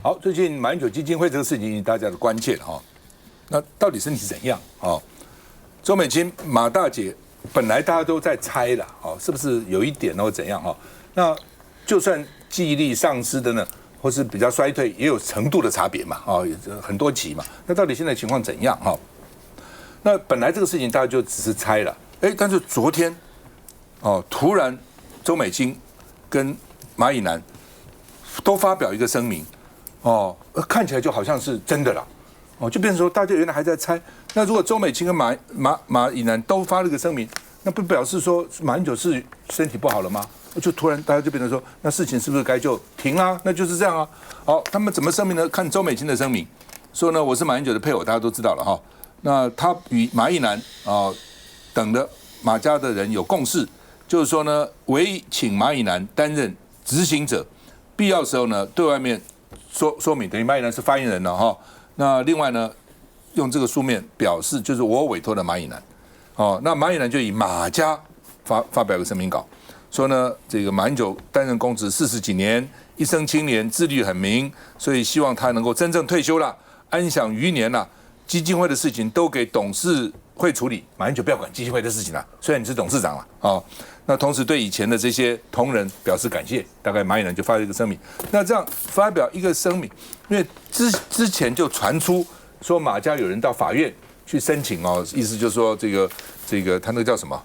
好，最近马英九基金会这个事情引起大家的关切哈。那到底身体怎样？哦，周美青马大姐本来大家都在猜了，哦，是不是有一点或怎样哈？那就算记忆力丧失的呢，或是比较衰退，也有程度的差别嘛，哦，很多级嘛。那到底现在情况怎样哈？那本来这个事情大家就只是猜了，但是昨天哦，突然周美青跟马以南都发表一个声明。哦，看起来就好像是真的了，哦，就变成说大家原来还在猜。那如果周美青跟马以南都发了个声明，那不表示说马英九是身体不好了吗？就突然大家就变成说，那事情是不是该就停啦？那就是这样啊。好，他们怎么声明呢？看周美青的声明，说呢我是马英九的配偶，大家都知道了哈。那他与马以南等的马家的人有共识，就是说呢，委请马以南担任执行者，必要时候呢对外面。说明等于马以南是发言人了哈，那另外呢，用这个书面表示就是我委托的马以南，哦，那马以南就以马家发表个声明稿，说呢这个马英九担任公职40几年，一生清廉，自律很明，所以希望他能够真正退休了，安享余年了，基金会的事情都给董事会处理，马英九不要管基金会的事情了，虽然你是董事长了哦。那同时对以前的这些同仁表示感谢，大概马以南就发了一个声明。那这样发表一个声明，因为之前就传出说马家有人到法院去申请哦，意思就是说这个他那个叫什么？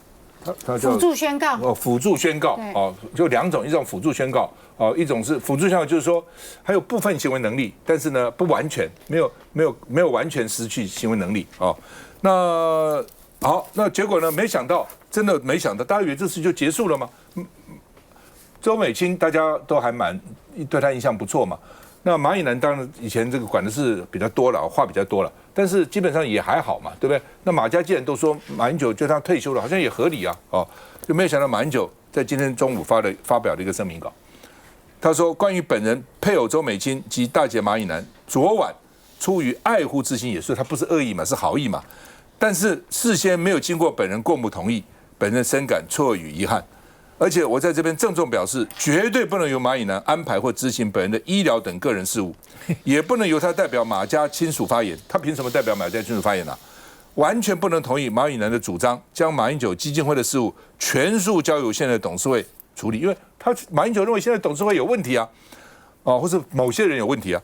他叫辅助宣告哦，辅助宣告哦，就2种，一种辅助宣告哦，一种是辅助宣告，就是说还有部分行为能力，但是呢不完全，没有完全失去行为能力哦。那好，那结果呢？真的没想到，大家以为这事就结束了吗？周美青大家都还对他印象不错嘛。那马以南当然以前这个管的是比较多了，话比较多了，但是基本上也还好嘛，对不对？那马家既然都说马英九就他退休了，好像也合理啊，哦，就没有想到马英九在今天中午发表了一个声明稿，他说关于本人配偶周美青及大姐马以南昨晚出于爱护之心，也是他不是恶意嘛，是好意嘛，但是事先没有经过本人过目同意。本人深感错与遗憾，而且我在这边郑重表示，绝对不能由马以南安排或执行本人的医疗等个人事务，也不能由他代表马家亲属发言。他凭什么代表马家亲属发言呢？完全不能同意马以南的主张，将马英九基金会的事务全数交由现在的董事会处理，因为马英九认为现在董事会有问题啊，或是某些人有问题啊。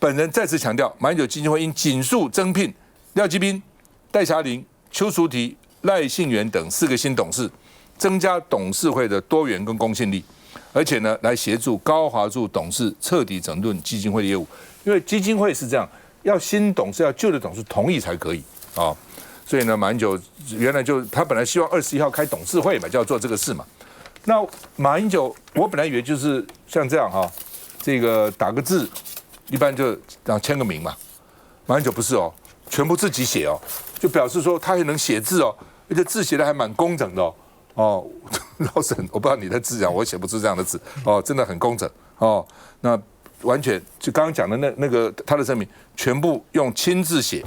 本人再次强调，马英九基金会应紧速增聘廖基斌、戴霞玲、邱淑媞、赖信元等4个新董事，增加董事会的多元跟公信力，而且呢，来协助高华柱董事彻底整顿基金会的业务。因为基金会是这样，要新董事要旧的董事同意才可以啊。所以呢，马英九原来他本来希望21号开董事会嘛，就要做这个事嘛。那马英九，我本来以为就是像这样哈，这个打个字，一般就签个名嘛。马英九不是哦，全部自己写哦，就表示说他也能写字哦。而且字写的还蛮工整的哦，老沈，我不知道你的字啊，我写不出这样的字哦，真的很工整哦。那完全就刚刚讲的那个他的声明，全部用亲自写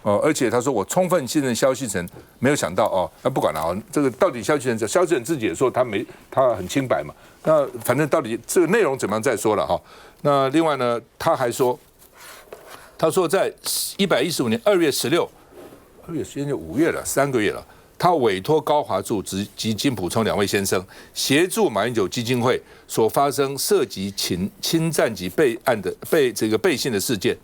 哦，而且他说我充分信任萧锡成，没有想到哦，那不管了哦，这个到底萧锡成自己也说他很清白嘛，那反正到底这个内容怎么样再说了哈。那另外呢，他还说，他说在115年2月16。2月时间就5月了，3个月了。他委托高华柱及金溥聪2位先生协助马英九基金会所发生涉及侵占及备信的事件，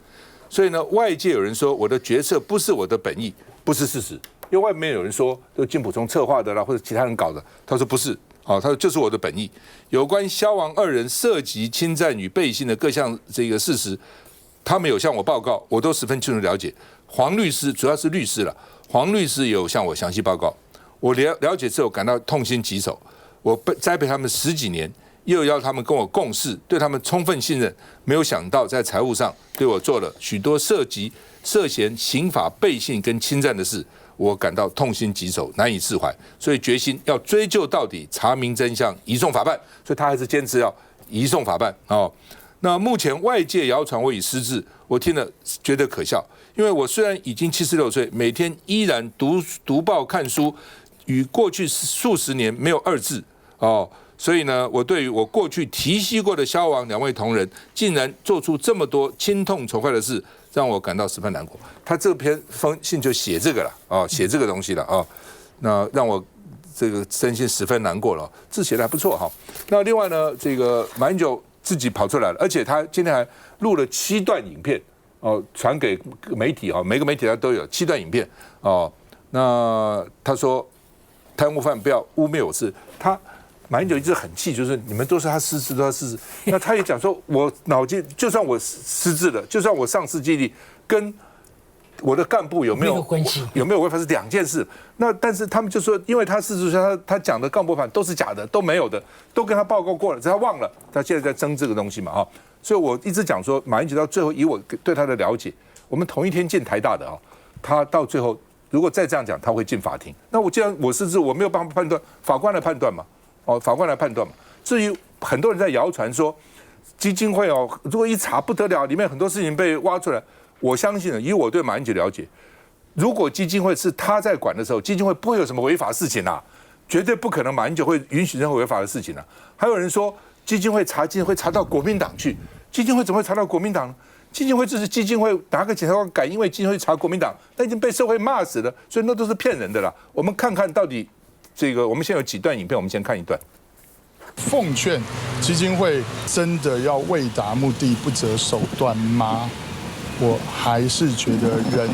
所以呢，外界有人说我的决策不是我的本意，不是事实，因为外面有人说都金溥聪策划的啦，或者其他人搞的，他说不是，他说就是我的本意。有关萧王2人涉及侵占与背信的各项这个事实，他们有向我报告，我都十分清楚了解。黄律师主要是律师了，黄律师也有向我详细报告。我了解之后感到痛心疾首。我栽培他们10几年，又要他们跟我共事，对他们充分信任，没有想到在财务上对我做了许多涉嫌刑法背信跟侵占的事，我感到痛心疾首，难以释怀，所以决心要追究到底，查明真相，移送法办。所以他还是坚持要移送法办哦。那目前外界谣传我已失智，我听了觉得可笑，因为我虽然已经76岁，每天依然读报看书，与过去数十年没有二致哦。所以呢，我对于我过去提携过的萧王2位同仁，竟然做出这么多亲痛仇快的事，让我感到十分难过。他这篇封信就写这个了写这个东西了那让我这个身心十分难过了，字写的还不错哈。那另外呢，这个马英九自己跑出来了，而且他今天还录了7段影片传给媒体每个媒体他都有7段影片那他说贪污犯不要污蔑我是他。马英九一直很气，就是你们都是他失智，都是他失智。那他也讲说，我脑筋就算我失智了，就算我丧失记忆力，跟我的干部有没有关系？有没有违法是2件事。那但是他们就说，因为他失智，他讲的干部犯都是假的，都没有的，都跟他报告过了，只是他忘了。他现在在争这个东西嘛所以我一直讲说，马英九到最后以我对他的了解，我们同一天进台大的他到最后如果再这样讲，他会进法庭。那我既然我失智，我没有办法判断，法官来判断嘛。法官来判断嘛。至于很多人在谣传说基金会如果一查不得了，里面很多事情被挖出来，我相信以我对马英九了解，如果基金会是他在管的时候，基金会不会有什么违法事情绝对不可能马英九会允许任何违法的事情还有人说基金会查到国民党去，基金会怎么会查到国民党呢？基金会就是基金会，哪个检察官敢因为基金会查国民党，那已经被社会骂死了，所以那都是骗人的啦。我们看看到底。这个我们现在有几段影片，我们先看一段。奉劝基金会真的要为达目的不择手段吗？我还是觉得人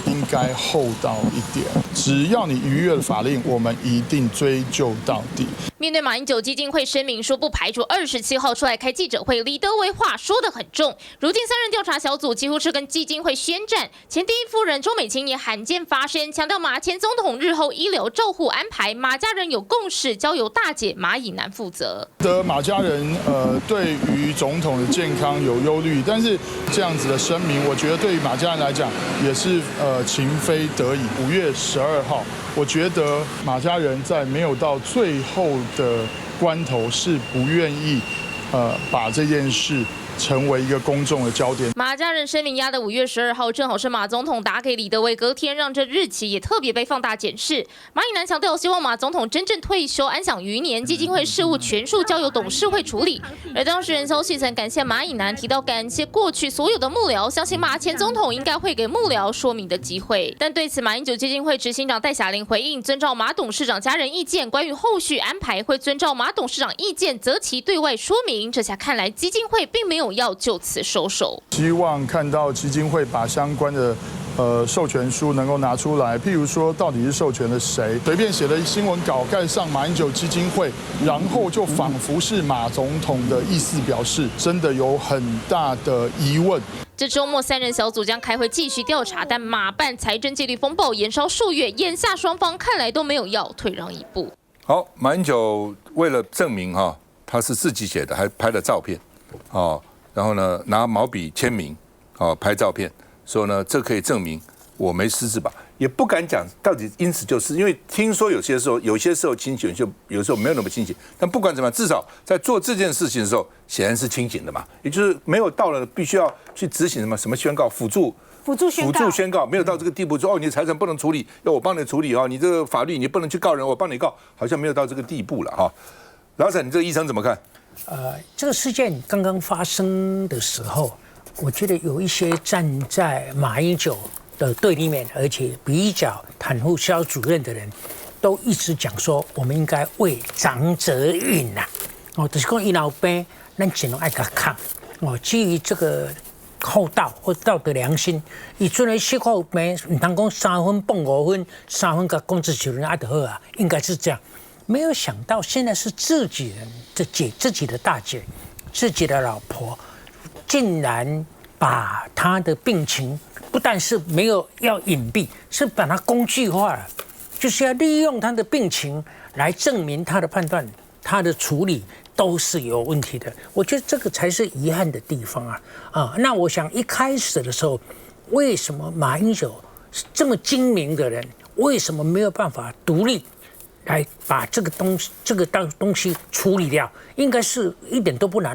应该厚道一点。只要你逾越了法令，我们一定追究到底。面对马英九基金会声明说不排除27号出来开记者会，李德维话说得很重。如今3人调查小组几乎是跟基金会宣战，前第一夫人周美琴也罕见发声，强调马前总统日后医疗照护安排，马家人有共识，交由大姐马以南负责。马家人对于总统的健康有忧虑，但是这样子的声明，我觉得对于马家人来讲也是情非得已。5月12号，我觉得马家人在没有到最后的关头是不愿意把这件事成为一个公众的焦点。马家人声明压的5月12号，正好是马总统打给李德维隔天，让这日期也特别被放大检视。马以南强调，希望马总统真正退休，安享余年，基金会事务全数交由董事会处理。而当事人萧旭曾感谢马以南，提到感谢过去所有的幕僚，相信马前总统应该会给幕僚说明的机会。但对此，马英九基金会执行长戴霞玲回应，遵照马董事长家人意见，关于后续安排会遵照马董事长意见择期对外说明。这下看来基金会并没有要就此收手，希望看到基金会把相关的授权书能够拿出来，譬如说到底是授权了谁，随便写了新闻稿盖上马英九基金会，然后就仿佛是马总统的意思表示，真的有很大的疑问。这周末3人小组将开会继续调查，但马办财政纪律风暴延烧数月，眼下双方看来都没有要退让一步。好，马英九为了证明他是自己写的，还拍了照片然后呢拿毛笔签名拍照片，说呢这可以证明我没失智吧，也不敢讲到底因此就是因为听说有些时候清醒，有时候没有那么清醒，但不管怎么样，至少在做这件事情的时候显然是清醒的嘛，也就是没有到了必须要去执行什么宣告辅助宣告，没有到这个地步说你的财产不能处理，要我帮你处理你这个法律你不能去告人，我帮你告，好像没有到这个地步了老沈，你这个医生怎么看？这个事件刚刚发生的时候，我觉得有一些站在马英九的对立面，而且比较袒护萧主任的人，都一直讲说，我们应该为长者运就是讲伊老爸，咱只能爱甲抗基于这个厚道或道德良心，以尊为7号病，唔通讲3分蹦5分，3分甲公职球人就好应该是这样。没有想到现在是自己人自己的大姐，自己的老婆，竟然把她的病情不但是没有要隐蔽，是把它工具化了，就是要利用她的病情来证明她的判断、她的处理都是有问题的。我觉得这个才是遗憾的地方那我想一开始的时候，为什么马英九这么精明的人，为什么没有办法独立？来把这个东西处理掉，应该是一点都不难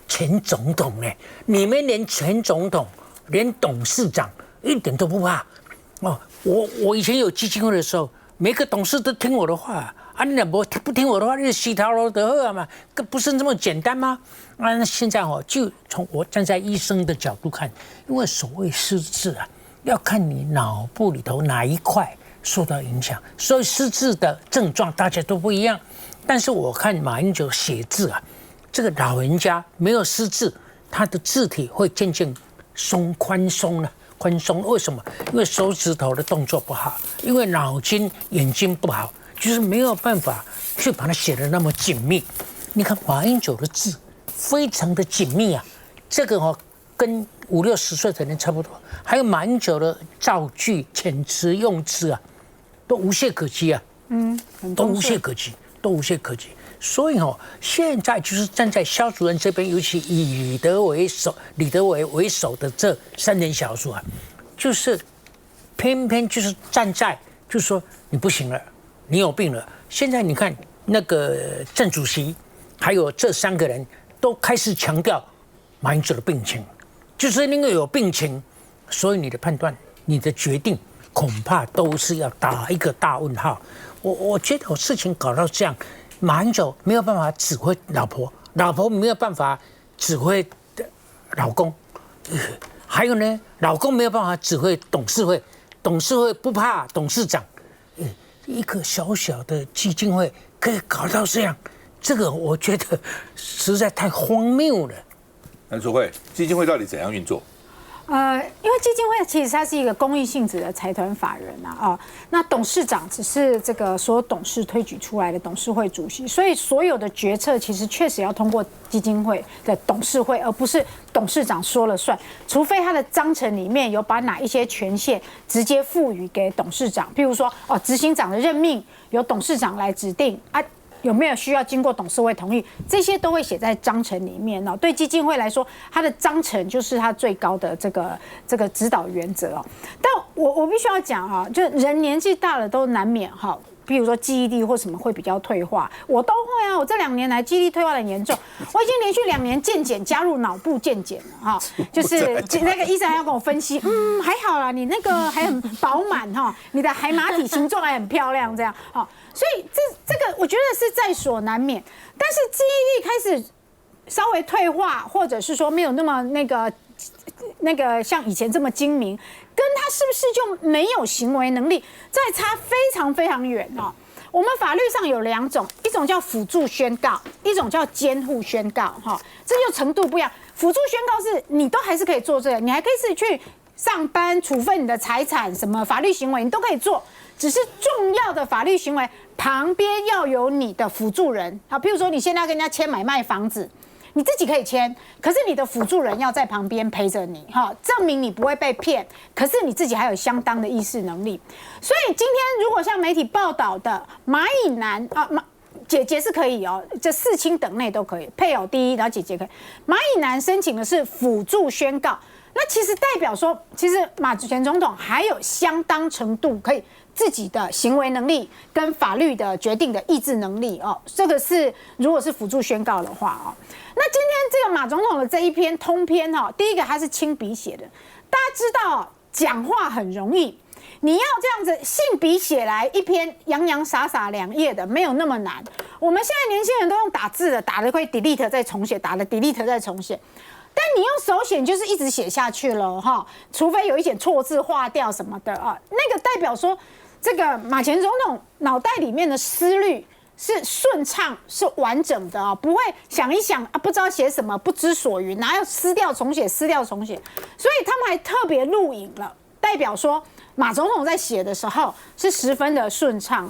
前总统你们连前总统、连董事长一点都不怕我以前有基金会的时候，每个董事都听我的话啊，你不听我的话，你就洗头了得了嘛，不是这么简单吗？啊，那现在就从我站在医生的角度看，因为所谓失智啊，要看你脑部里头哪一块受到影响，所以失智的症状大家都不一样。但是我看马英九写字啊，这个老人家没有失智，他的字体会渐渐宽松了。宽松为什么？因为手指头的动作不好，因为脑筋眼睛不好，就是没有办法去把它写得那么紧密。你看马英九的字非常的紧密啊，这个跟50、60岁的人差不多。还有马英九的造句、遣词用字啊，都无懈可击啊，都无懈可击，都无懈可击。所以现在就是站在萧主任这边，尤其以李德维为首的这3人小组啊，就是偏偏就是站在，就是说你不行了，你有病了。现在你看那个郑主席，还有这3个人都开始强调马英九的病情，就是因为有病情，所以你的判断、你的决定恐怕都是要打一个大问号。我觉得事情搞到这样。马英九没有办法指挥老婆，老婆没有办法指挥老公，还有呢，老公没有办法指挥董事会，董事会不怕董事长，一个小小的基金会可以搞到这样，这个我觉得实在太荒谬了。蓝淑慧，基金会到底怎样运作？因为基金会其实它是一个公益性质的财团法人那董事长只是这个所有董事推举出来的董事会主席，所以所有的决策其实确实要通过基金会的董事会，而不是董事长说了算，除非他的章程里面有把哪一些权限直接赋予给董事长，譬如说执行长的任命由董事长来指定有没有需要经过董事会同意？这些都会写在章程里面对基金会来说，它的章程就是它最高的这个指导原则但我必须要讲就人年纪大了都难免比如说记忆力或什么会比较退化，我都会我这2年来记忆力退化的很严重，我已经连续2年健检加入脑部健检了就是那个医生还要跟我分析，还好啦，你那个还很饱满你的海马体形状还很漂亮这样所以这个我觉得是在所难免，但是记忆力开始稍微退化，或者是说没有那么那个像以前这么精明，跟他是不是就没有行为能力，再差非常非常远我们法律上有2种，一种叫辅助宣告，一种叫监护宣告这就程度不一样。辅助宣告是你都还是可以做这个，你还可以自己去上班、处分你的财产，什么法律行为你都可以做，只是重要的法律行为旁边要有你的辅助人譬如说你现在要跟人家签买卖房子，你自己可以签，可是你的辅助人要在旁边陪着你证明你不会被骗，可是你自己还有相当的意识能力。所以今天如果像媒体报道的马以南姐姐是可以这4亲等内都可以，配偶第一，然后姐姐可以。马以南申请的是辅助宣告，那其实代表说，其实马前总统还有相当程度可以自己的行为能力跟法律的决定的意志能力这个是如果是辅助宣告的话那今天这个马总统的这一篇通篇第一个他是亲笔写的，大家知道讲话很容易。你要这样子信笔写来一篇洋洋洒洒2页的，没有那么难。我们现在年轻人都用打字的，打了会 delete 再重写，打了 delete 再重写。但你用手写，你就是一直写下去了除非有一点错字划掉什么的那个代表说，这个马前总统脑袋里面的思虑是顺畅、是完整的不会想一想不知道写什么，不知所云，然后要撕掉重写，撕掉重写。所以他们还特别录影了，代表说马总统在写的时候是十分的顺畅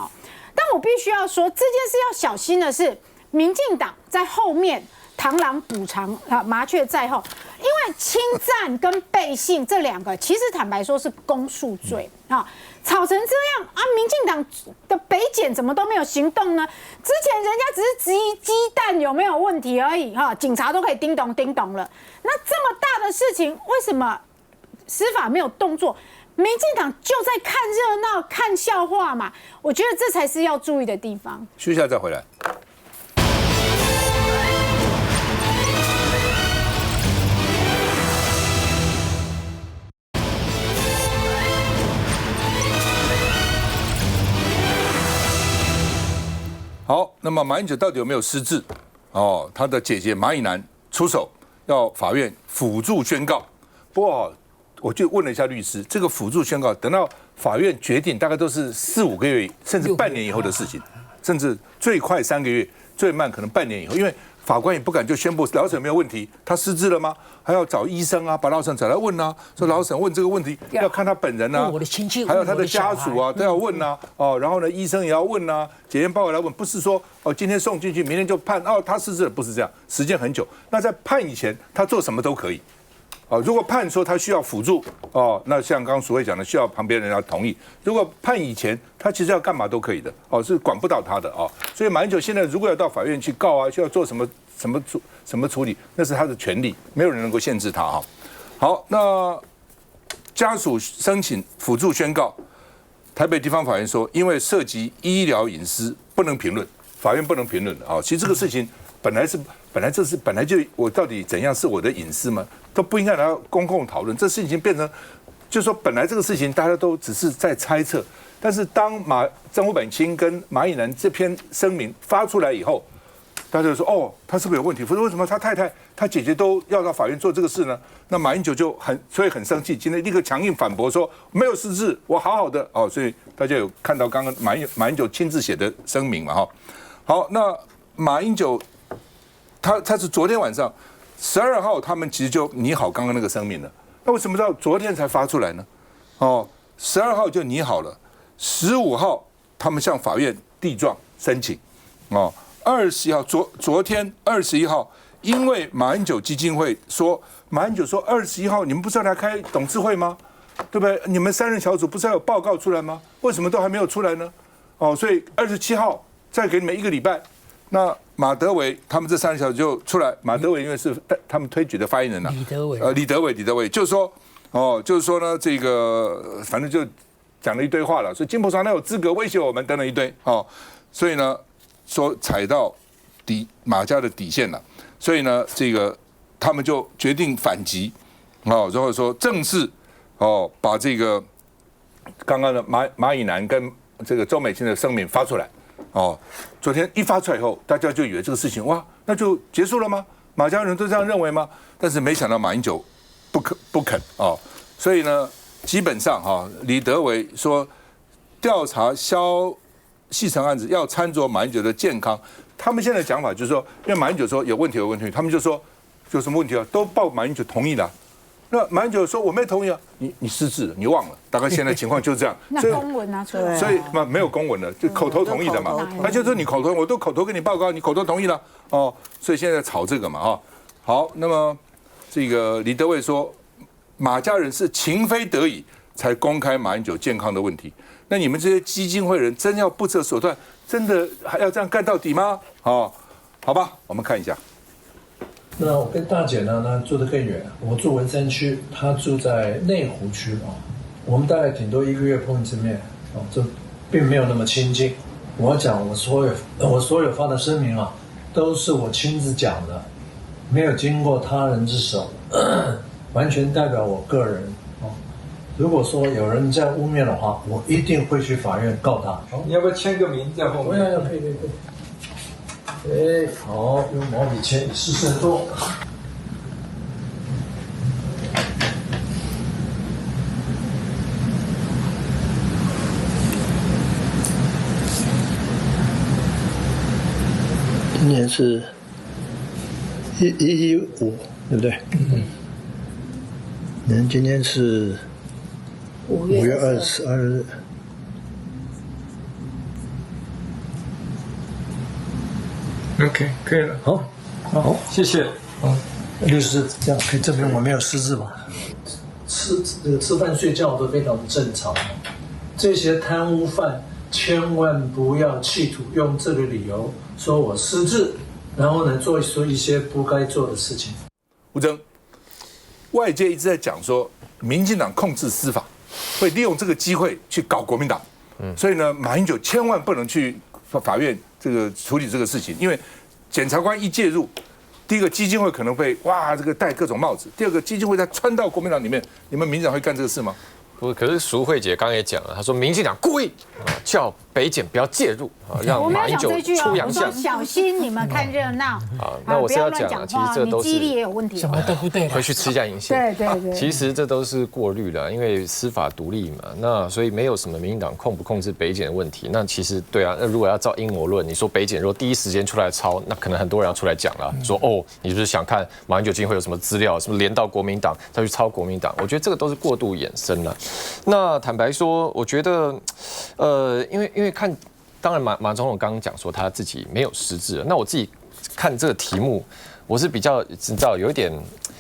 但我必须要说，这件事要小心的是，民进党在后面螳螂捕蝉麻雀在后，因为侵占跟背信这2个，其实坦白说是公诉罪吵成这样民进党的北检怎么都没有行动呢？之前人家只是质疑鸡蛋有没有问题而已警察都可以叮咚叮咚了。那这么大的事情，为什么司法没有动作？民进党就在看热闹、看笑话嘛。我觉得这才是要注意的地方。休息一下再回来。那么马英九到底有没有失智？哦，他的姐姐马以南出手，要法院辅助宣告。不过我就问了一下律师，这个辅助宣告等到法院决定，大概都是4、5个月，甚至半年以后的事情，甚至最快3个月，最慢可能半年以后，因为法官也不敢就宣布老沈没有问题，他失智了吗？还要找医生啊，把老沈找来问啊，说老沈问这个问题要看他本人啊，我的亲戚，还有他的家属啊都要问啊，哦，然后呢医生也要问啊，检验报告来问，不是说哦今天送进去，明天就判哦他失智了，不是这样，时间很久。那在判以前，他做什么都可以。哦，如果判说他需要辅助，哦，那像刚刚所谓讲的，需要旁边人要同意。如果判以前，他其实要干嘛都可以的，哦，是管不到他的哦。所以马英九现在如果要到法院去告啊，需要做什么处理，那是他的权利，没有人能够限制他哈。好，那家属申请辅助宣告，台北地方法院说，因为涉及医疗隐私，不能评论，法院不能评论的啊。其实这个事情本来就我到底怎样是我的隐私吗？都不应该来公共讨论。这事情已经变成，就是说本来这个事情大家都只是在猜测，但是当张武本清跟马以南这篇声明发出来以后，大家就说哦，他是不是有问题？否则为什么他太太、他姐姐都要到法院做这个事呢？那马英九就所以很生气，今天立刻强硬反驳说没有失智，我好好的哦。所以大家有看到刚刚马英九亲自写的声明嘛哈？好，那马英九。他是昨天晚上12号，他们其实就拟好刚刚那个声明了。那为什么到昨天才发出来呢？哦，12号就拟好了，15号他们向法院递状申请。哦，21号昨天21号，因为马英九基金会说，马英九说21号你们不是要来开董事会吗？对不对？你们3人小组不是要有报告出来吗？为什么都还没有出来呢？哦，所以27号再给你们1个礼拜。那马德伟他们这3人小组就出来，马德伟因为是他们推举的发言人呐，李德伟就是说呢，这个反正就讲了一堆话了，所以金溥常他有资格威胁我们等等一堆哦，所以呢说踩到马家的底线了，所以呢这个他们就决定反击哦，然后说正式哦把这个刚刚的马以南跟这个周美青的声明发出来。哦，昨天一发出来以后，大家就以为这个事情哇，那就结束了吗？马家人都这样认为吗？但是没想到马英九不肯哦，所以呢，基本上哈，李德维说调查萧细成案子要参酌马英九的健康，他们现在的讲法就是说，因为马英九说有问题，他们就说有什么问题啊，都报马英九同意了。那马英九说我没同意啊，你失智了，你忘了，大概现在情况就是这样。那公文拿出来，所以没有公文了，就口头同意的嘛。他就说你口头，我都口头跟你报告，你口头同意了哦，所以现在吵这个嘛哈。好，那么这个李德伟说，马家人是情非得已才公开马英九健康的问题，那你们这些基金会人真要不择手段，真的还要这样干到底吗？哦，好吧，我们看一下。那我跟大姐呢住得更远，我住文山区，她住在内湖区啊。我们大概顶多1个月碰一次面啊，这并没有那么亲近。我讲我所有发的声明啊，都是我亲自讲的，没有经过他人之手，完全代表我个人啊。如果说有人在污蔑的话，我一定会去法院告他。你要不要签个名在后面？要，可以。哎，好，用毛笔签，试试做。今年是115，对不对？嗯。今天是5月22日。OK， 可以了。好，谢谢。律师这样可以证明我没有失智吧？吃饭睡觉都非常正常。这些贪污犯千万不要企图用这个理由说我失智，然后呢做一些不该做的事情。吴峥，外界一直在讲说，民进党控制司法，会利用这个机会去搞国民党。所以呢，马英九千万不能去法院这个处理这个事情，因为检察官一介入，第一个基金会可能被这个戴各种帽子，第二个基金会再穿到国民党里面，你们民进党会干这个事吗？不，可是淑慧姐刚刚也讲了，她说民进党故意叫北检不要介入让马英九出洋相。我说小心你们看热闹那我是要讲不要乱其实这都是你记忆力也有问题，什么都不对，回去吃一下银线。对。其实这都是过滤了，因为司法独立嘛，那所以没有什么民进党控不控制北检的问题。那其实对啊，那如果要照阴谋论，你说北检如果第一时间出来抄，那可能很多人要出来讲了，说哦，你是不是想看马英九基金会有什么资料，什么连到国民党再去抄国民党？我觉得这个都是过度衍生了。那坦白说，我觉得，因为看，当然马总统刚刚讲说他自己没有失智，那我自己看这个题目，我是比较知道有一点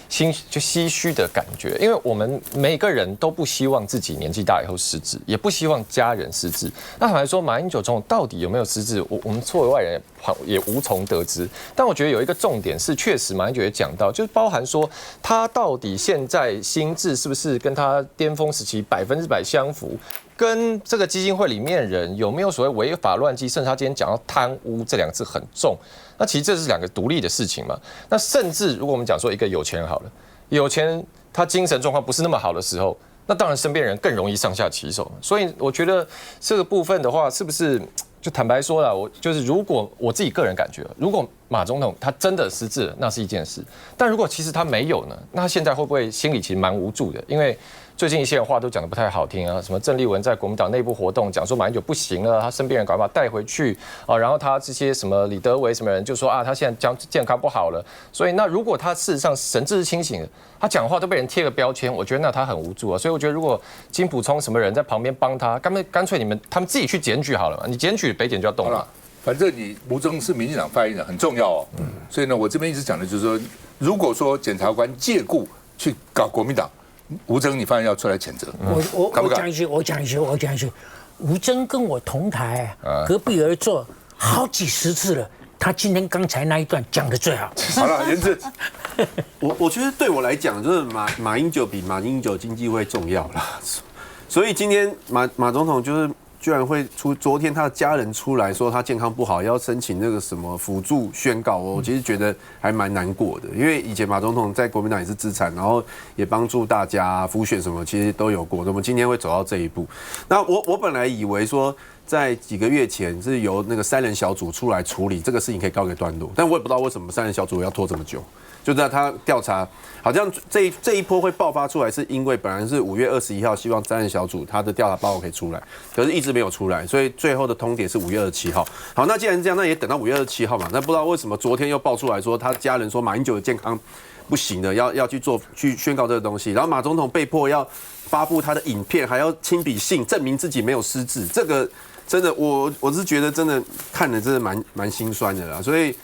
唏嘘的感觉，因为我们每个人都不希望自己年纪大以后失智，也不希望家人失智。那坦白说，马英九总统到底有没有失智，我们作为外人也无从得知。但我觉得有一个重点是，确实马英九也讲到，就是包含说他到底现在心智是不是跟他巅峰时期100%相符，跟这个基金会里面人有没有所谓违法乱纪，甚至他今天讲到贪污这两个字很重。那其实这是两个独立的事情嘛。那甚至如果我们讲说一个有钱人好了，有钱人他精神状况不是那么好的时候，那当然身边人更容易上下其手。所以我觉得这个部分的话，是不是就坦白说了，我就是如果我自己个人感觉，如果马总统他真的失智了，那是一件事；但如果其实他没有呢，那他现在会不会心里其实蛮无助的？因为最近一些人话都讲得不太好听啊，什么郑丽文在国民党内部活动讲说马英九不行了，他身边人赶快把他带回去啊，然后他这些什么李德维什么人就说啊，他现在健康不好了，所以那如果他事实上神志是清醒的，他讲话都被人贴个标签，我觉得那他很无助啊。所以我觉得如果金溥聪什么人在旁边帮他，干脆他们自己去检举好了嘛，你检举北检就要动了。反正你吴峥是民进党发言人，很重要哦。所以呢，我这边一直讲的就是说，如果说检察官借故去搞国民党，吴峥，你发现要出来谴责。我讲一句，吴峥跟我同台，隔壁而坐好几十次了。他今天刚才那一段讲得最好。好了，言之，我觉得对我来讲，就是马英九比马英九经济会重要啦。所以今天马总统就是居然会昨天他的家人出来说他健康不好，要申请那个什么辅助宣告，我其实觉得还蛮难过的，因为以前马总统在国民党也是资产，然后也帮助大家辅选什么，其实都有过。我们今天会走到这一步，那我本来以为说，在几个月前是由那个3人小组出来处理这个事情，可以告一个段落，但我也不知道为什么3人小组要拖这么久。就在他调查，好像这一波会爆发出来，是因为本来是5月21号，希望3人小组他的调查报告可以出来，可是一直没有出来，所以最后的通牒是5月27号。好，那既然是这样，那也等到5月27号嘛。那不知道为什么昨天又爆出来说，他家人说马英九的健康不行的，要去宣告这个东西，然后马总统被迫要发布他的影片，还要亲笔信证明自己没有失智，这个真的我是觉得真的看了真的蛮心酸的啦，所以。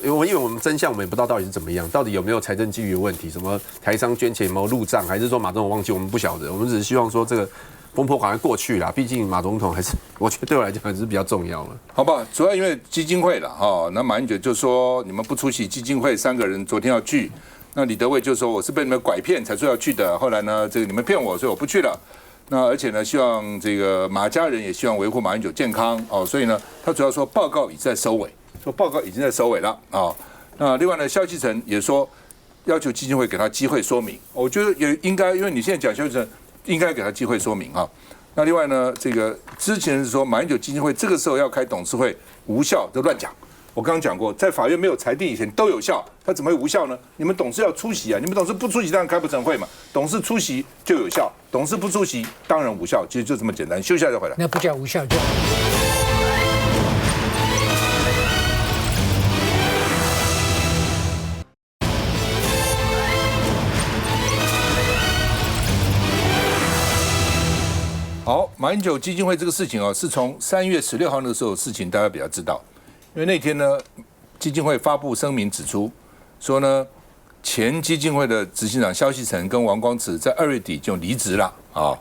因为我们真相我们也不知道到底是怎么样，到底有没有财政纪律的问题，什么台商捐钱有没有入账，还是说马总统忘记，我们不晓得，我们只是希望说这个风波赶快过去啦。毕竟马总统还是我觉得对我来讲还是比较重要的，好吧？主要因为基金会了哈，那马英九就说你们不出席基金会，3个人昨天要聚，那李德维就说我是被你们拐骗才说要去的，后来呢这个你们骗我，所以我不去了。那而且呢，希望这个马家人也希望维护马英九健康哦，所以呢，他主要说报告已在收尾。说报告已经在收尾了啊，那另外呢，萧继成也说要求基金会给他机会说明，我觉得也应该，因为你现在讲萧继成应该给他机会说明啊。那另外呢，这个之前是说马英九基金会这个时候要开董事会无效，都乱讲。我刚刚讲过，在法院没有裁定以前都有效，他怎么会无效呢？你们董事要出席啊，你们董事不出席当然开不成会嘛，董事出席就有效，董事不出席当然无效，其实就这么简单。休息一下再回来。那不叫无效，叫。好，马英九基金会这个事情是从3月16号那个时候的事情，大家比较知道，因为那天呢，基金会发布声明指出，说呢，前基金会的执行长萧继成跟王光慈在2月底就离职了啊。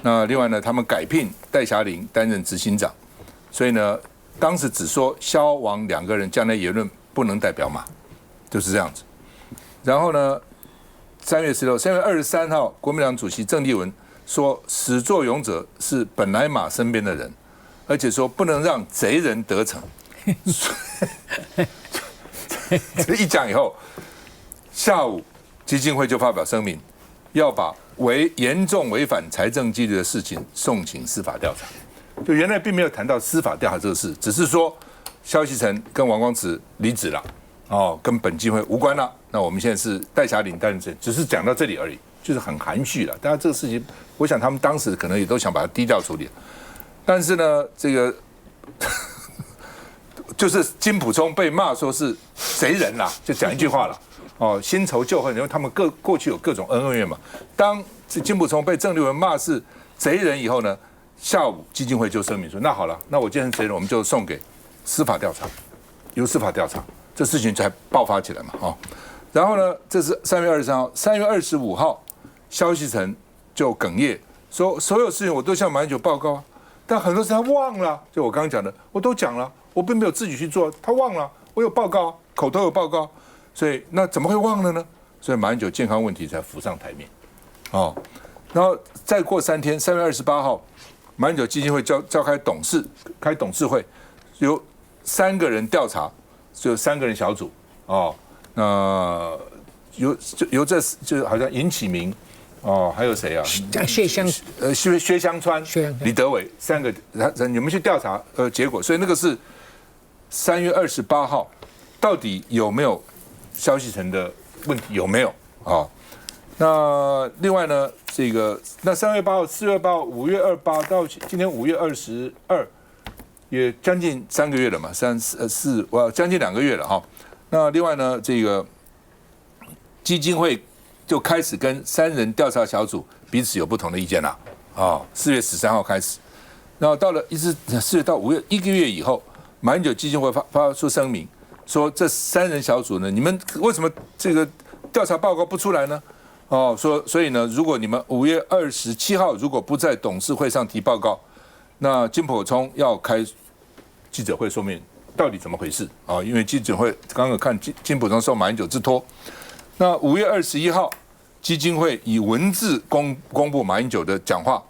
那另外呢，他们改聘戴霞玲担任执行长，所以呢，当时只说萧王2个人将来言论不能代表马，就是这样子。然后呢，3月23号，国民党主席郑丽文说始作俑者是本来马身边的人，而且说不能让贼人得逞。这一讲以后，下午基金会就发表声明，要把严重违反财政纪律的事情送请司法调查。就原来并没有谈到司法调查这个事，只是说萧锡成跟王光慈离职了，跟本基金会无关了。那我们现在是代辖领担任者，只是讲到这里而已，就是很含蓄了。当然这个事情，我想他们当时可能也都想把它低调处理，但是呢，这个就是金溥聪被骂说是贼人啦，就讲一句话了，新仇旧恨，因为他们过去有各种恩怨嘛。当金溥聪被郑丽文骂是贼人以后呢，下午基金会就声明说，那好了，那我既然是贼人，我们就送给司法调查，由司法调查，这事情才爆发起来嘛，然后呢，这是3月23号，3月25号，萧锡成就哽咽说，所有事情我都向马英九报告啊，但很多事他忘了，就我刚刚讲的，我都讲了，我并没有自己去做，他忘了，我有报告，口头有报告，所以那怎么会忘了呢？所以马英九健康问题才浮上台面，然后再过3天，3月28号，马英九基金会召开董事会，由3个人调查，就3个人小组，那由这就好像尹启明，还有谁啊？薛湘川、李德伟3个，你们去调查结果，所以那个是3月28号，到底有没有萧锡成的问题？有没有那另外呢，那3月8号、4月8号、5月28到今天5月22，也将近3个月了嘛，将近2个月了那另外呢，基金会就开始跟3人调查小组彼此有不同的意见了4月13号开始，然后到了4月到5月1个月以后，马英九基金会发出声明说，这3人小组呢，你们为什么这个调查报告不出来呢？所以呢，如果你们5月27号如果不在董事会上提报告，那金溥聪要开记者会说明到底怎么回事因为记者会刚刚看金溥聪受马英九之托。那5月21号，基金会以文字公布马英九的讲话，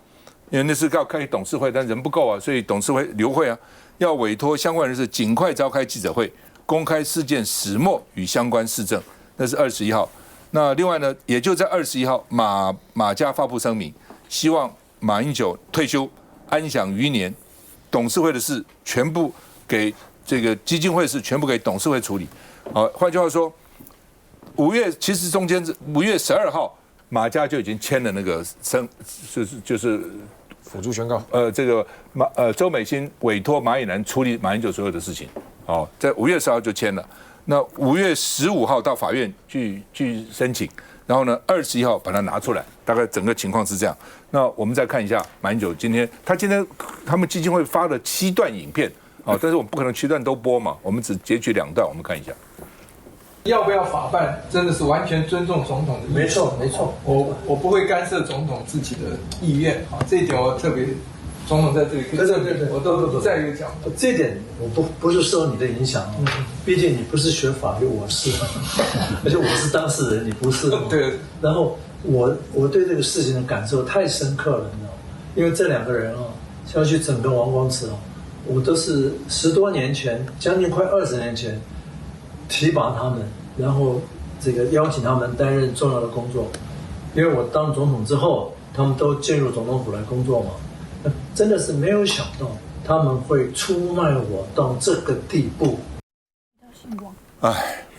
因为那是要开董事会，但人不够所以董事会留会要委托相关人士尽快召开记者会，公开事件始末与相关事证，那是21号。那另外呢，也就在21号，马家发布声明，希望马英九退休，安享余年，董事会的事全部给这个基金会的事全部给董事会处理。换句话说，5月其实中间5月12号，马家就已经签了那个就是辅助宣告。周美心委托马以南处理马英九所有的事情，在5月10号就签了。那5月15号到法院去申请，然后呢21号把它拿出来，大概整个情况是这样。那我们再看一下马英九今天他们基金会发了7段影片，但是我们不可能7段都播嘛，我们只截取2段，我们看一下。要不要法办，真的是完全尊重总统的意愿。没错，我不会干涉总统自己的意愿，这一点我特别，总统在这里可以证明，我都再一个讲。这一点我不是受你的影响毕竟你不是学法律，我是，而且我是当事人，你不是。对。然后我对这个事情的感受太深刻了，你知道吗？因为这2个人萧锡成跟王光慈我都是10多年前，将近快20年前提拔他们，然后邀请他们担任重要的工作。因为我当总统之后，他们都进入总统府来工作嘛，真的是没有想到他们会出卖我到这个地步。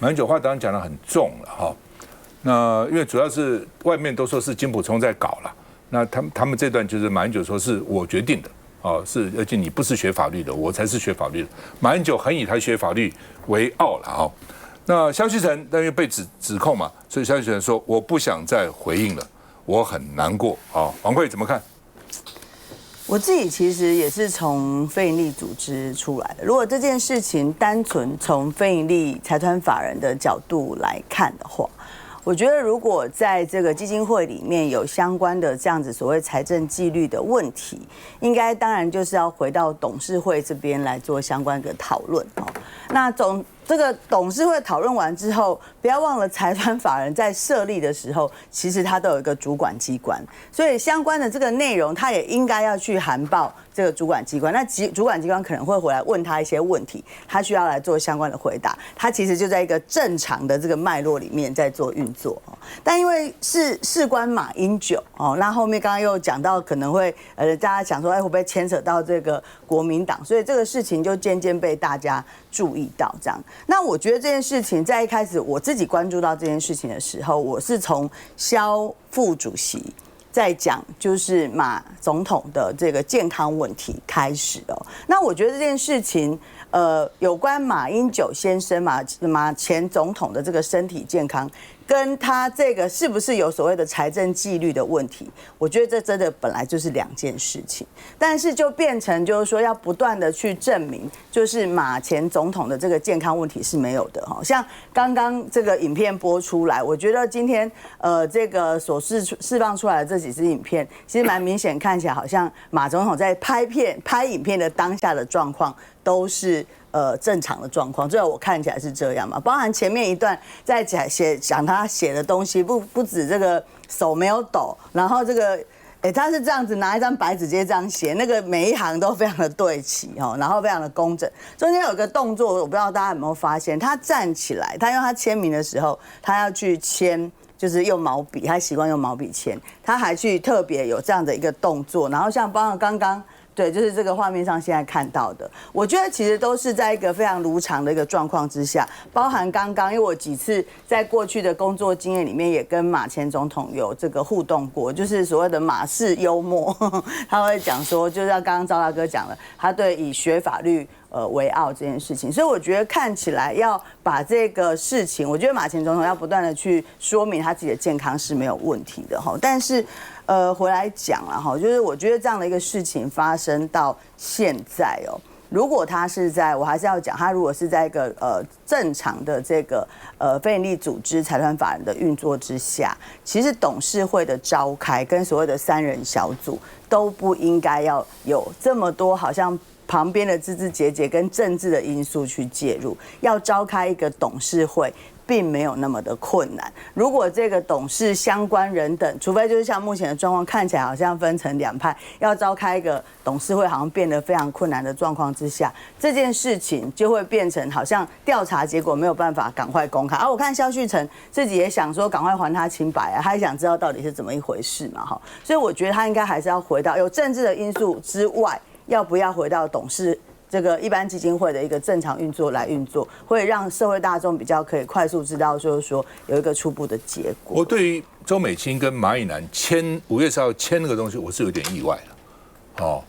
马英九话当然讲得很重了那因为主要是外面都说是金溥聪在搞了，那他们这段就是马英九说是我决定的是，而且你不是学法律的，我才是学法律的。马英九很以他学法律为傲了那萧锡成因为被指控嘛，所以萧锡成说我不想再回应了，我很难过王慧怎么看？我自己其实也是从非营利组织出来的。如果这件事情单纯从非营利财团法人的角度来看的话，我觉得如果在这个基金会里面有相关的这样子所谓财政纪律的问题，应该当然就是要回到董事会这边来做相关的讨论那这个董事会讨论完之后，不要忘了财团法人在设立的时候，其实它都有一个主管机关，所以相关的这个内容，它也应该要去函报这个主管机关，那主管机关可能会回来问他一些问题，他需要来做相关的回答。他其实就在一个正常的这个脉络里面在做运作。但因为事关马英九哦，那后面刚刚又讲到可能会大家讲说，会不会牵扯到这个国民党，所以这个事情就渐渐被大家注意到这样。那我觉得这件事情在一开始我自己关注到这件事情的时候，我是从萧副主席在讲就是马总统的这个健康问题开始哦。那我觉得这件事情，有关马英九先生马前总统的这个身体健康，跟他这个是不是有所谓的财政纪律的问题，我觉得这真的本来就是两件事情，但是就变成就是说要不断的去证明，就是马前总统的这个健康问题是没有的哈。像刚刚这个影片播出来，我觉得今天这个所释放出来的这几支影片，其实蛮明显看起来好像马总统在拍影片的当下的状况都是正常的状况，至少我看起来是这样嘛。包含前面一段在讲他写的东西，不止这个手没有抖，然后这个他是这样子拿一张白纸直接这样写，那个每一行都非常的对齐哦，然后非常的工整。中间有个动作，我不知道大家有没有发现，他站起来，他因为他签名的时候，他要去签。就是用毛笔，他习惯用毛笔签，他还去特别有这样的一个动作，然后像包括刚刚对，就是这个画面上现在看到的，我觉得其实都是在一个非常如常的一个状况之下，包含刚刚，因为我几次在过去的工作经验里面也跟马前总统有这个互动过，就是所谓的马式幽默，他会讲说，就像刚刚赵大哥讲了，他对以学法律为傲这件事情，所以我觉得看起来要把这个事情，我觉得马前总统要不断的去说明他自己的健康是没有问题的哈，但是回来讲了哈，就是我觉得这样的一个事情发生到现在哦，如果他是在，我还是要讲，他如果是在一个正常的这个非营利组织财团法人的运作之下，其实董事会的召开跟所谓的3人小组都不应该要有这么多好像旁边的枝枝节节跟政治的因素去介入，要召开一个董事会并没有那么的困难。如果这个董事相关人等，除非就是像目前的状况看起来好像分成2派，要召开一个董事会好像变得非常困难的状况之下，这件事情就会变成好像调查结果没有办法赶快公开。而我看萧旭成自己也想说赶快还他清白啊，他也想知道到底是怎么一回事嘛，哈。所以我觉得他应该还是要回到有政治的因素之外，要不要回到董事这个一般基金会的一个正常运作来运作，会让社会大众比较可以快速知道，就是说有一个初步的结果。我对于周美青跟马以南5月4号签那个东西，我是有点意外的。哦，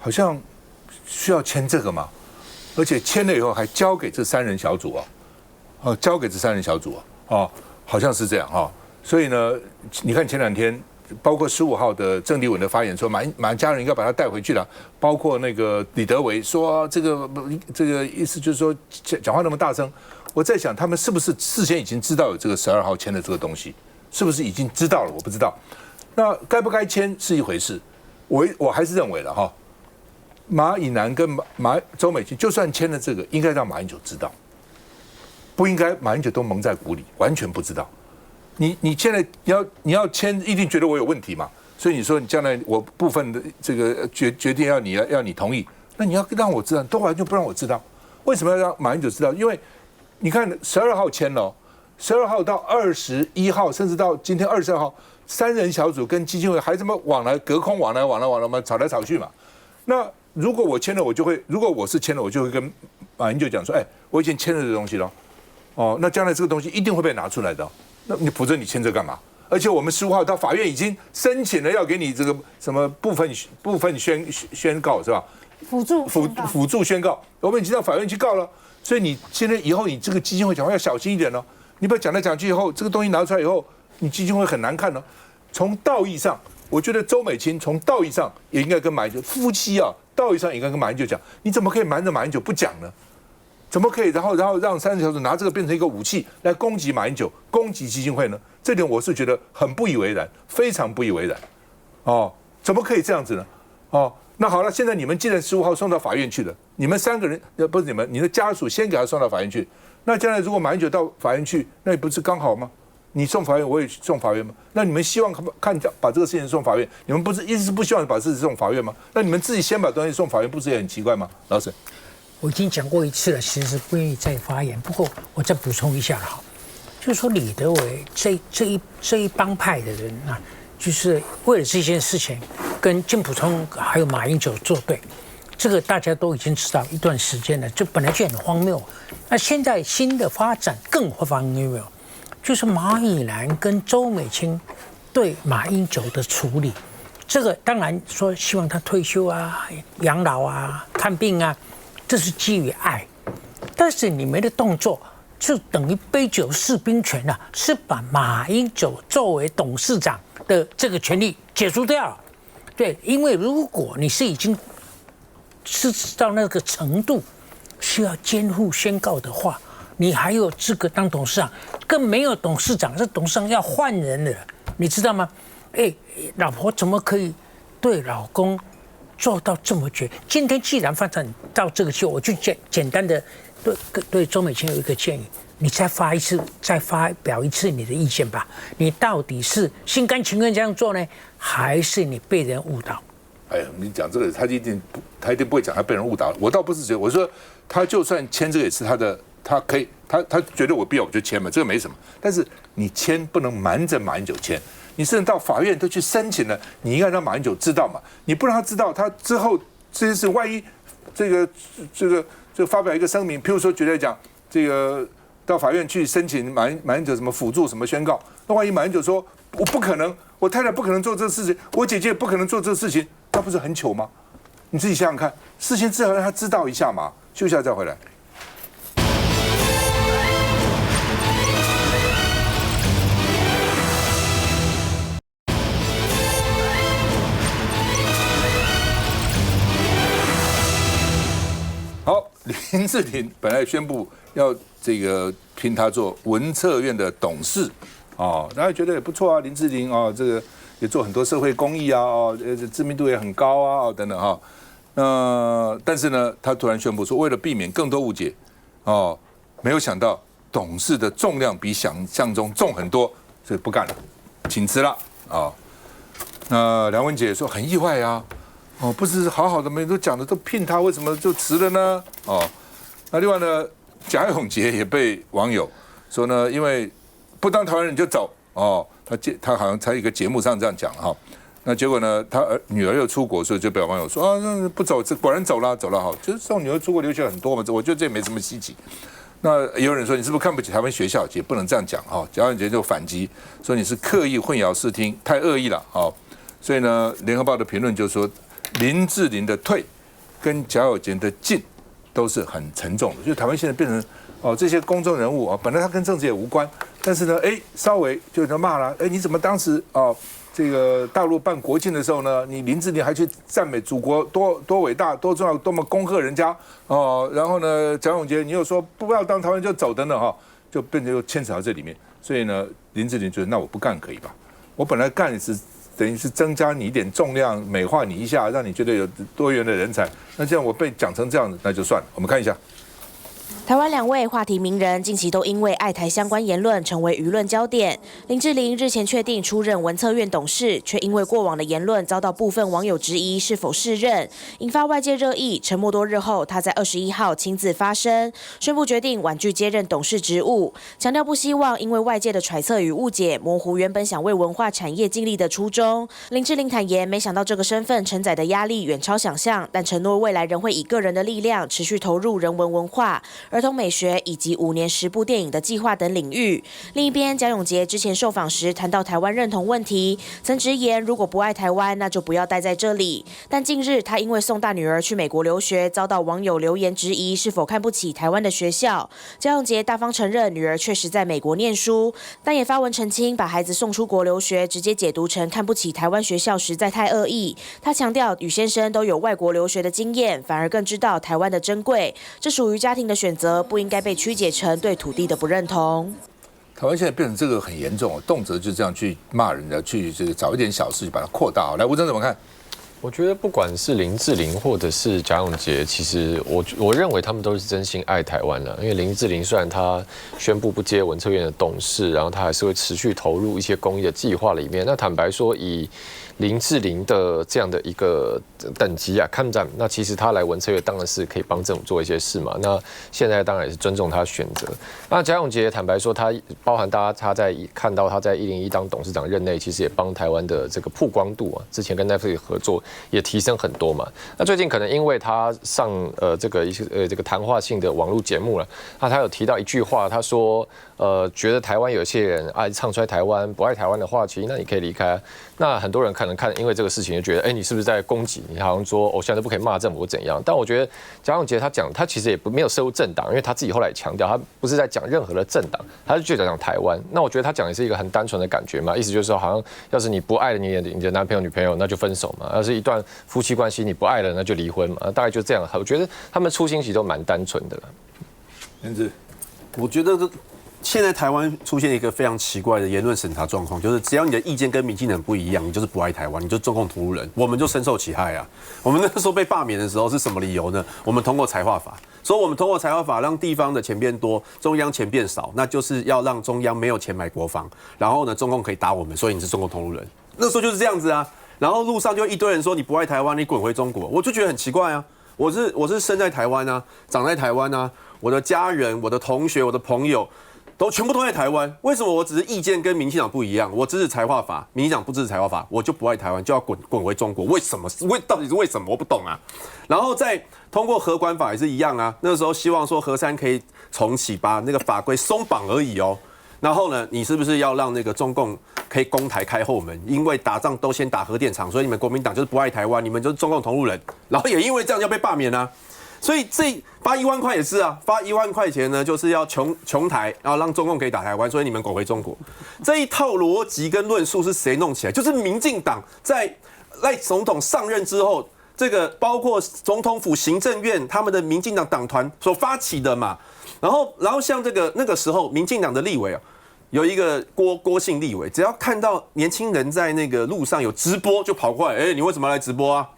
好像需要签这个吗？而且签了以后还交给这3人小组啊，交给这3人小组啊，好像是这样哈。所以呢，你看前2天。包括15号的郑丽文的发言说马家人应该把他带回去了，包括那个李德维说这个意思就是说讲话那么大声，我在想他们是不是事先已经知道有这个12号签的这个东西，是不是已经知道了？我不知道。那该不该签是一回事，我还是认为了哈，马以南跟周美青就算签了这个，应该让马英九知道，不应该马英九都蒙在鼓里，完全不知道。你现在你要签，一定觉得我有问题嘛？所以你说你将来我部分的这个决定要你同意，那你要让我知道，都完全不让我知道。为什么要让马英九知道？因为你看12号签了，12号到21号，甚至到今天22号，3人小组跟基金会还这么隔空往来嘛，吵来吵去嘛。那如果我签了，如果我是签了，我就会跟马英九讲说，我已经签了这东西了，那将来这个东西一定会被拿出来的。那你否则你签这干嘛？而且我们15号到法院已经申请了，要给你这个什么部分宣告是吧？辅助宣告，我们已经到法院去告了。所以你现在以后你这个基金会讲话要小心一点哦。你不要讲来讲去以后，这个东西拿出来以后，你基金会很难看哦。从道义上，我觉得周美青从道义上也应该跟马英九夫妻道义上也应该跟马英九讲，你怎么可以瞒着马英九不讲呢？怎么可以然后让3人小组拿这个变成一个武器来攻击马英九、攻击基金会呢？这点我是觉得很不以为然，非常不以为然。怎么可以这样子呢？那好了，现在你们既然15号送到法院去了，你们3个人不是你的家属先给他送到法院去，那将来如果马英九到法院去，那不是刚好吗？你送法院，我也送法院吗？那你们希望把这个事情送法院，你们不是一直不希望把事情送法院吗？那你们自己先把东西送法院，不是也很奇怪吗？老沈，我已经讲过一次了，其实不愿意再发言。不过我再补充一下了哈，就是说李德维这一帮派的人啊，就是为了这件事情跟金溥聪还有马英九作对。这个大家都已经知道一段时间了，这本来就很荒谬。那现在新的发展更荒谬，就是马以南跟周美青对马英九的处理。这个当然说希望他退休啊、养老啊、看病啊，这是基于爱。但是你们的动作就等于杯酒释兵权啊，是把马英九作为董事长的这个权利解除掉了。对，因为如果你是已经是到那个程度需要监护宣告的话，你还有资格当董事长？更没有董事长，这董事长要换人了，你知道吗？老婆怎么可以对老公做到这么绝？今天既然发展到这个我就简单的对周美青有一个建议，你再发表一次你的意见吧。你到底是心甘情愿这样做呢，还是你被人误导？哎呀，你讲这个，他一定不会讲他被人误导。我倒不是觉得，我说他就算签这个也是他的，他可以，他觉得我必要我就签嘛，这个没什么。但是你签不能瞒着马英九签，你甚至到法院都去申请了，你应该让马英九知道嘛，你不让他知道，他之后这件事万一这个发表一个声明，譬如说举例讲，这个到法院去申请马英九什么辅助什么宣告，那万一马英九说我不可能，我太太不可能做这事情，我姐姐也不可能做这事情。那不是很糗吗？你自己想想看，事情至少让他知道一下嘛。休息一下再回来。好，林志玲本来宣布要这个聘他做文策院的董事，大家觉得也不错啊，林志玲这个。也做很多社会公益啊，知名度也很高啊，等等哈。但是呢，他突然宣布说，为了避免更多误解，没有想到董事的重量比想象中重很多，所以不干了，请辞了啊。那梁文杰说很意外啊，不是好好的没都讲的都聘他，为什么就辞了呢？那另外呢，贾永杰也被网友说呢，因为不当台湾人就走他好像在一个节目上这样讲哈，那结果呢，他女儿又出国，所以就被网友说那不走，这果然走了哈，就是送女儿出国留学很多嘛，我觉得这也没什么稀奇。那也有人说你是不是看不起台湾学校，也不能这样讲哈。贾永杰就反击说你是刻意混淆视听，太恶意了所以呢，联合报的评论就说林志玲的退跟贾永杰的进都是很沉重的，就是台湾现在变成这些公众人物本来他跟政治也无关。但是呢，稍微就人骂了，你怎么当时这个大陆办国庆的时候呢，你林志玲还去赞美祖国多伟大、多重要、多么恭贺人家然后呢，蒋永杰你又说不要当台湾就走等等就变成又牵扯到这里面。所以呢，林志玲觉得那我不干可以吧？我本来干是等于是增加你一点重量，美化你一下，让你觉得有多元的人才。那这样我被讲成这样子，那就算了。我们看一下。台湾2位话题名人近期都因为爱台相关言论成为舆论焦点。林志玲日前确定出任文策院董事，却因为过往的言论遭到部分网友质疑是否适任，引发外界热议。沉默多日后，她在21号亲自发声，宣布决定婉拒接任董事职务，强调不希望因为外界的揣测与误解，模糊原本想为文化产业尽力的初衷。林志玲坦言，没想到这个身份承载的压力远超想象，但承诺未来仍会以个人的力量持续投入人文文化、儿童美学以及5年10部电影的计划等领域。另一边，贾永杰之前受访时谈到台湾认同问题，曾直言如果不爱台湾，那就不要待在这里。但近日他因为送大女儿去美国留学，遭到网友留言质疑是否看不起台湾的学校。贾永杰大方承认女儿确实在美国念书，但也发文澄清，把孩子送出国留学直接解读成看不起台湾学校实在太恶意。他强调与先生都有外国留学的经验，反而更知道台湾的珍贵，这属于家庭的选择，不应该被曲解成对土地的不认同。台湾现在变成这个很严重，动辄就这样去骂人家，去这个找一点小事就把它扩大。来，吴峥怎么看？我觉得不管是林志玲或者是贾永杰，其实我认为他们都是真心爱台湾的。因为林志玲虽然她宣布不接文策院的董事，然后她还是会持续投入一些公益的计划里面。那坦白说，以林志玲的这样的一个等级啊，看站，那其实她来文策院当然是可以帮政府做一些事嘛。那现在当然也是尊重她选择。那贾永杰坦白说，他包含他在看到他在101当董事长任内，其实也帮台湾的这个曝光度啊，之前跟 Netflix 合作也提升很多嘛。那最近可能因为他上这个谈话性的网络节目了，他有提到一句话，他说觉得台湾有些人爱唱衰台湾，不爱台湾的话，其实那你可以离开。那很多人可能看因为这个事情就觉得，你是不是在攻击？你好像说现在都不可以骂政府怎样？但我觉得贾永杰他其实也没有涉入政党，因为他自己后来也强调，他不是在讲任何的政党，他是就讲台湾。那我觉得他讲的是一个很单纯的感觉嘛，意思就是说，好像要是你不爱了你的男朋友女朋友，那就分手嘛；要是一段夫妻关系你不爱了，那就离婚嘛。大概就这样。我觉得他们初心其实都蛮单纯的了。燕子，我觉得现在台湾出现一个非常奇怪的言论审查状况，就是只要你的意见跟民进党不一样，你就是不爱台湾，你就是中共同路人，我们就深受其害啊。我们那时候被罢免的时候是什么理由呢？我们通过财划法，说我们通过财划法让地方的钱变多，中央钱变少，那就是要让中央没有钱买国防，然后呢，中共可以打我们，所以你是中共同路人。那时候就是这样子啊。然后路上就一堆人说你不爱台湾，你滚回中国，我就觉得很奇怪啊。我是生在台湾啊，长在台湾啊，我的家人、我的同学、我的朋友。全部都在台湾，为什么我只是意见跟民进党不一样？我支持财划法，民进党不支持财划法，我就不爱台湾，就要滚回中国？为什么？到底是为什么？我不懂啊。然后再通过核管法也是一样啊，那时候希望说核三可以重启，把那个法规松绑而已哦。然后呢，你是不是要让那个中共可以攻台开后门？因为打仗都先打核电厂，所以你们国民党就是不爱台湾，你们就是中共同路人。然后也因为这样要被罢免啊。所以这发1万块也是啊，发1万块钱呢，就是要穷台，然后让中共可以打台湾，所以你们滚回中国。这一套逻辑跟论述是谁弄起来？就是民进党在赖总统上任之后，这个包括总统府、行政院他们的民进党党团所发起的嘛。然后像那个时候，民进党的立委啊，有一个郭姓立委，只要看到年轻人在那个路上有直播，就跑过来，你为什么要来直播啊？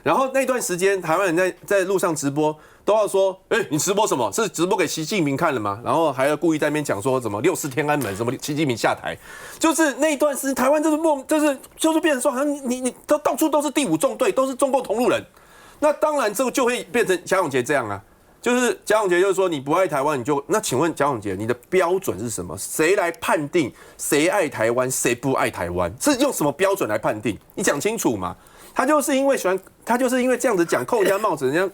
然后那段时间，台湾人在路上直播，都要说，你直播什么？是直播给习近平看了吗？然后还要故意在那边讲说什么64天安门，什么习近平下台，就是那一段时间，台湾就是变成说，好像你都到处都是第5纵队，都是中共同路人。那当然这个就会变成贾永杰这样啊，就是贾永杰就是说你不爱台湾，那请问贾永杰，你的标准是什么？谁来判定谁爱台湾，谁不爱台湾？是用什么标准来判定？你讲清楚嘛。他就是因为这样子讲扣人家帽子，人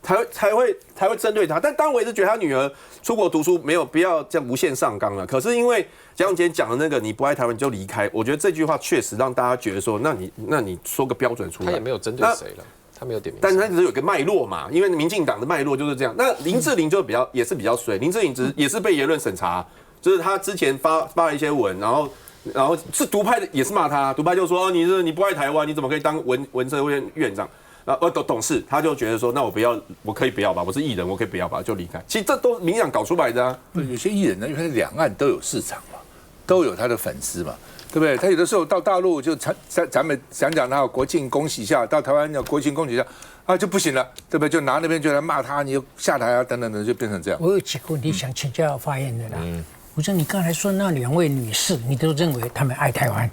家才会针对他。但当然我也是觉得他女儿出国读书不要这样无限上纲了。可是因为贾永杰讲的那个你不爱台湾你就离开，我觉得这句话确实让大家觉得说，那你说个标准出来。他也没有针对谁了，他没有点名。但是他只是有个脉络嘛，因为民进党的脉络就是这样。那林志玲就也是比较衰，林志玲也是被言论审查，就是他之前发了一些文，然后是独派的也是骂他，独派就说你不爱台湾，你怎么可以当文策院院长？董事他就觉得说，那我可以不要吧，我是艺人，我可以不要吧，就离开。其实这都民进党搞出来的啊。有些艺人呢，因为两岸都有市场嘛，都有他的粉丝嘛，对不对？他有的时候到大陆就咱们讲他有国庆恭喜一下，到台湾要国庆恭喜一下啊就不行了，对不对？就拿那边就来骂他，你就下台啊等等的，就变成这样。我有几个问题想请教发言人啦。我说你刚才说那2位女士，你都认为她们爱台湾，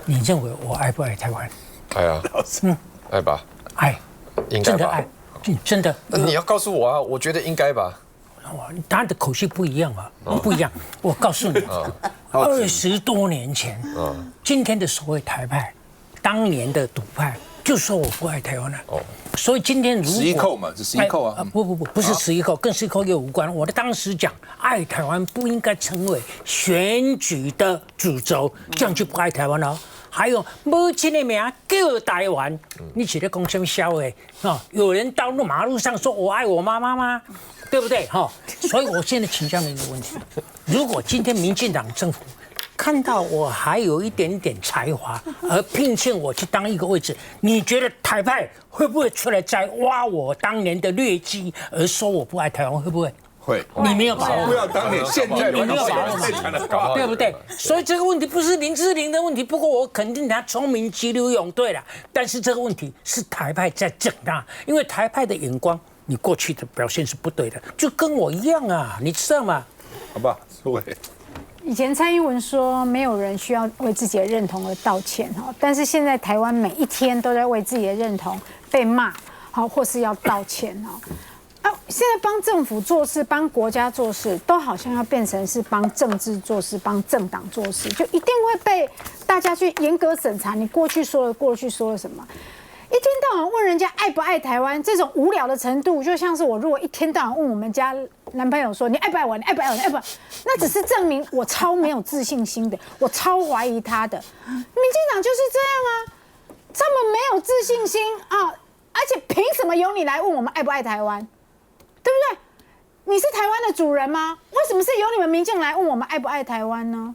你认为我爱不爱台湾？爱啊，爱吧，爱，应该吧，真的爱，真的。你要告诉我啊，我觉得应该吧。他的口气不一样嘛，不一样。我告诉你，20多年前，今天的所谓台派，当年的独派，就说我不爱台湾了。所以今天如果11扣嘛，是11扣啊。不是11扣，跟11扣又无关。我当时讲，爱台湾不应该成为选举的主轴，这样就不爱台湾了。还有母亲的名叫台湾，你是在讲什么笑话？有人到马路上说我爱我妈妈吗？对不对？所以我现在请教你一个问题：如果今天民进党政府看到我还有一点点才华，而聘请我去当一个位置，你觉得台派会不会出来再挖我当年的劣迹，而说我不爱台湾？会不会？会，你没有把握，不要当年现在你没有把握嘛，对不对？所以这个问题不是林志玲的问题，不过我肯定他聪明急流勇退了，但是这个问题是台派在整他，因为台派的眼光，你过去的表现是不对的，就跟我一样啊，你知道吗？好不好？苏伟，以前蔡英文说没有人需要为自己的认同而道歉哈，但是现在台湾每一天都在为自己的认同被骂，好或是要道歉哈。现在帮政府做事、帮国家做事，都好像要变成是帮政治做事、帮政党做事，就一定会被大家去严格审查。你过去说了什么？一天到晚问人家爱不爱台湾，这种无聊的程度，就像是我如果一天到晚问我们家男朋友说你爱不爱我，你爱不爱我，你爱不爱我，那只是证明我超没有自信心的，我超怀疑他的。民进党就是这样啊，这么没有自信心啊，而且凭什么由你来问我们爱不爱台湾？对不对？你是台湾的主人吗？为什么是由你们民进来问我们爱不爱台湾呢？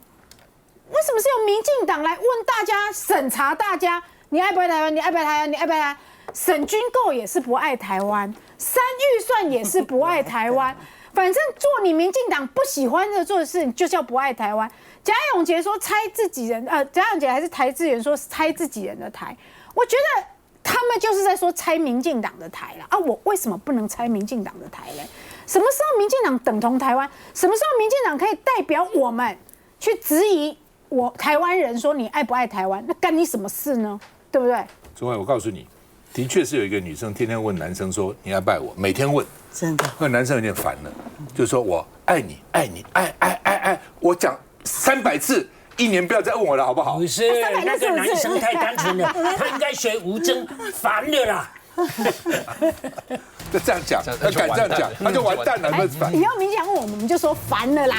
为什么是由民进党来问大家、审查大家？你爱不爱台湾？你爱不爱台湾？你爱不爱台湾？省军购也是不爱台湾，删预算也是不爱台湾。反正做你民进党不喜欢的做的事，你就叫不爱台湾。贾永杰说拆自己人，贾永杰还是台资源说拆自己人的台，我觉得。他们就是在说拆民进党的台了啊！我为什么不能拆民进党的台嘞？什么时候民进党等同台湾？什么时候民进党可以代表我们去质疑我台湾人说你爱不爱台湾？那干你什么事呢？对不对？朱伟，我告诉你，的确是有一个女生天天问男生说你爱不爱我，每天问，真的，那男生有点烦了，就说我爱你，爱你，爱，我讲300次。1年不要再问我了，好不好？不是，那个男生太单纯了，他应该学吴峥，烦了啦。就这样讲，他敢这样讲，他就完蛋了。以后民进党问我们就说烦了啦，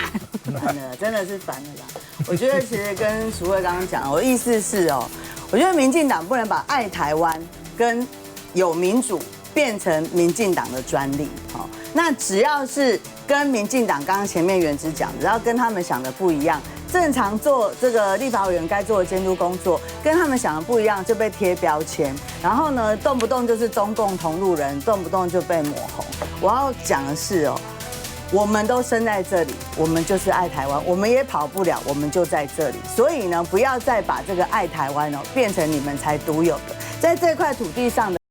烦了，真的是烦了啦。我觉得其实跟淑慧刚刚讲，我的意思是哦，我觉得民进党不能把爱台湾跟有民主变成民进党的专利。好，那只要是跟民进党刚刚前面元之讲的，只要跟他们想的不一样。正常做这个立法委员该做的监督工作，跟他们想的不一样，就被贴标签，然后呢，动不动就是中共同路人，动不动就被抹红。我要讲的是哦，我们都生在这里，我们就是爱台湾，我们也跑不了，我们就在这里。所以呢，不要再把这个爱台湾哦变成你们才独有的，在这块土地上的。